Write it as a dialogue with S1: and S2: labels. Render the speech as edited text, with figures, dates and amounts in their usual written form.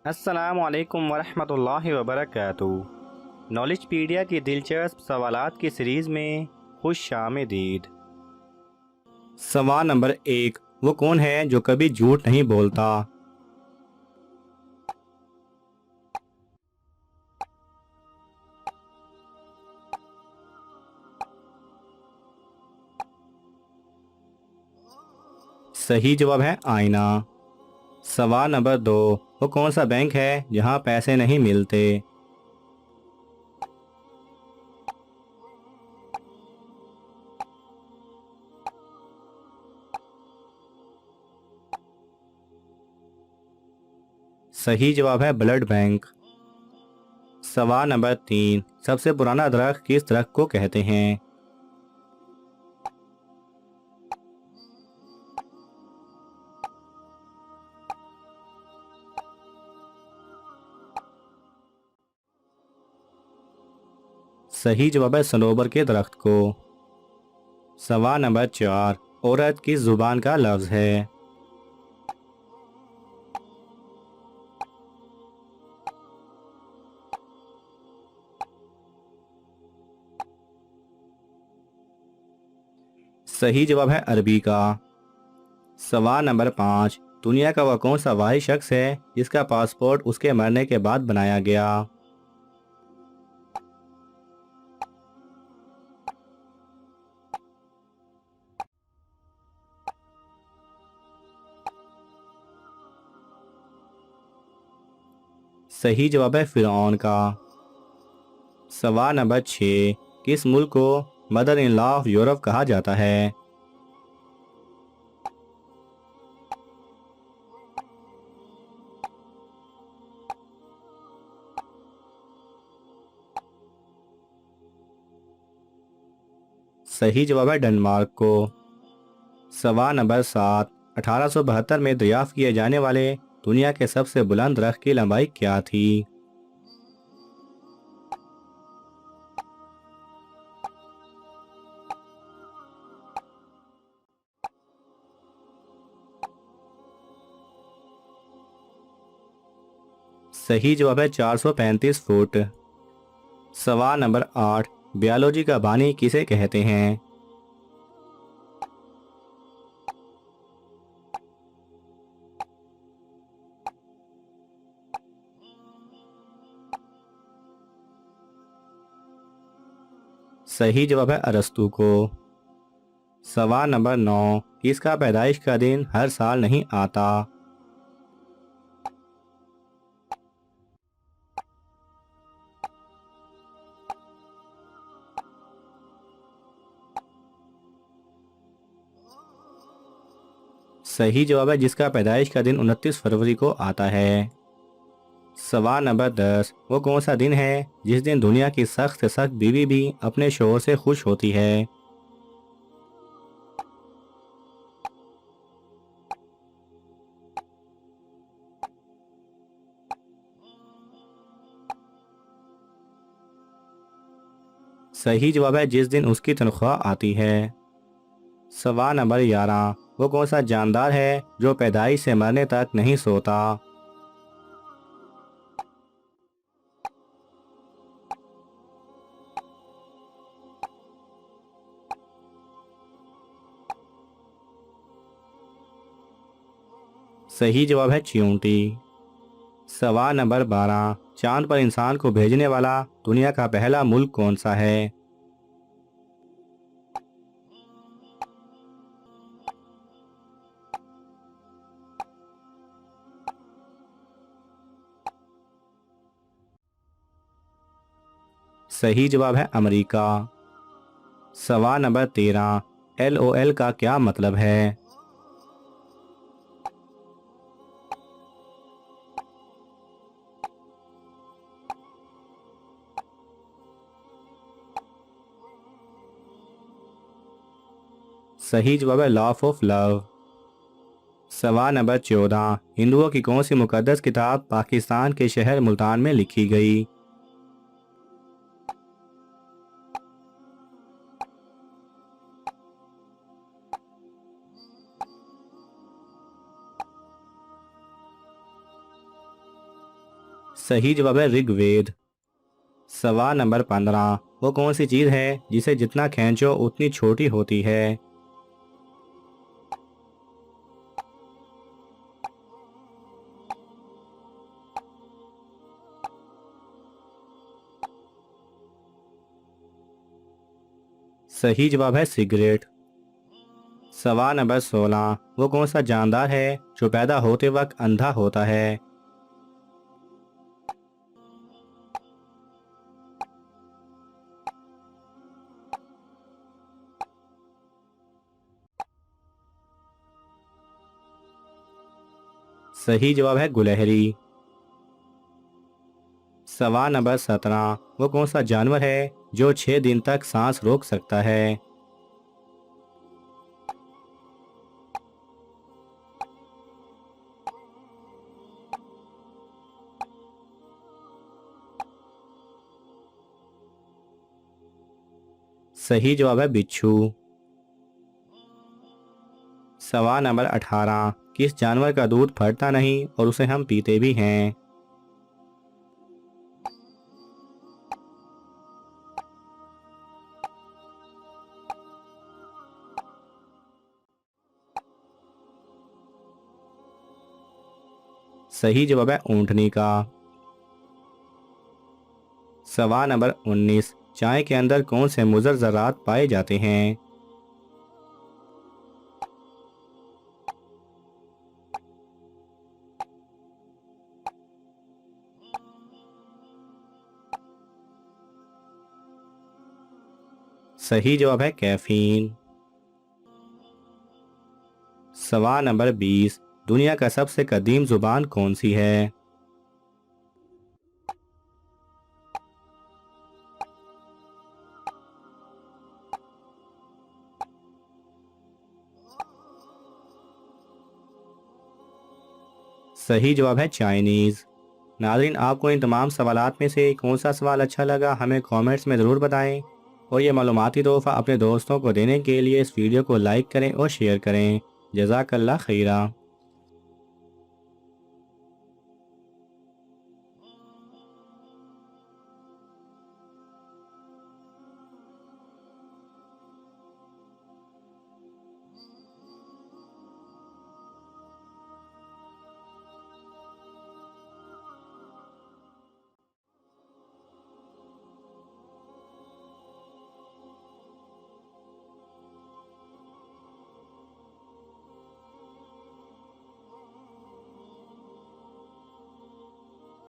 S1: अस्सलामु अलैकुम वरहमतुल्लाहि वबरकातुहू। नॉलेजपीडिया की दिलचस्प सवालात की सीरीज़ में खुश आमदीद। सवाल नंबर 1, वो कौन है जो कभी झूठ नहीं बोलता? सही जवाब है आईना। सवाल नंबर 2, वो कौन सा बैंक है जहां पैसे नहीं मिलते? सही जवाब है ब्लड बैंक। सवाल नंबर 3, सबसे पुराना दरख्त किस दरख्त को कहते हैं? सही जवाब है सनोबर के दरख्त को। सवाल नंबर 4, औरत किस जुबान का लफ्ज है? सही जवाब है अरबी का। सवाल नंबर 5, दुनिया का वह कौन सा वाहिद शख्स है जिसका पासपोर्ट उसके मरने के बाद बनाया गया? सही जवाब है फिरौन का। सवाल नंबर 6, किस मुल्क को mother in law of Europe कहा जाता है? सही जवाब है डेनमार्क को। सवाल नंबर 7, 1872 में दरियाफ्त किए जाने वाले दुनिया के सबसे बुलंद दरख्त की लंबाई क्या थी? सही जवाब है 435 फुट। सवाल नंबर 8, बायोलॉजी का बानी किसे कहते हैं? सही जवाब है अरस्तू को। सवाल नंबर 9, किसका पैदाइश का दिन हर साल नहीं आता? सही जवाब है जिसका पैदाइश का दिन 29 फरवरी को आता है। सवाल नंबर 10, वो कौन सा दिन है जिस दिन दुनिया की सख्त से सख्त बीवी भी अपने शोहर से खुश होती है? सही जवाब है जिस दिन उसकी तनख्वाह आती है। सवाल नंबर 11, वो कौन सा जानदार है जो पैदाइश से मरने तक नहीं सोता? सही जवाब है चींटी। सवाल नंबर 12, चांद पर इंसान को भेजने वाला दुनिया का पहला मुल्क कौन सा है? सही जवाब है अमेरिका। सवाल नंबर 13, LOL का क्या मतलब है? सही जवाब है लॉ ऑफ लव। सवाल नंबर 14, हिंदुओं की कौन सी मुकद्दस किताब पाकिस्तान के शहर मुल्तान में लिखी गई? सही जवाब है ऋग्वेद। सवाल नंबर 15, वो कौन सी चीज़ है जिसे जितना खींचो उतनी छोटी होती है? सही जवाब है सिगरेट। सवाल नंबर 16, वो कौन सा जानदार है जो पैदा होते वक्त अंधा होता है? सही जवाब है गुलहरी। सवाल नंबर 17, वो कौन सा जानवर है जो 6 दिन तक सांस रोक सकता है? सही जवाब है बिच्छू। सवाल नंबर 18, किस जानवर का दूध फटता नहीं और उसे हम पीते भी हैं? सही जवाब है ऊँटनी का। सवाल नंबर 19, चाय के अंदर कौन से मुज़र ज़रात पाए जाते हैं? सही जवाब है कैफीन। सवाल नंबर 20, दुनिया का सबसे कदीम ज़ुबान कौन सी है? सही जवाब है चाइनीज़। नाज़रीन, आपको इन तमाम सवालात में से कौन सा सवाल अच्छा लगा हमें कमेंट्स में ज़रूर बताएं और ये मालूमाती तोहफ़ा अपने दोस्तों को देने के लिए इस वीडियो को लाइक करें और शेयर करें। जज़ाकल्लाह खैरा।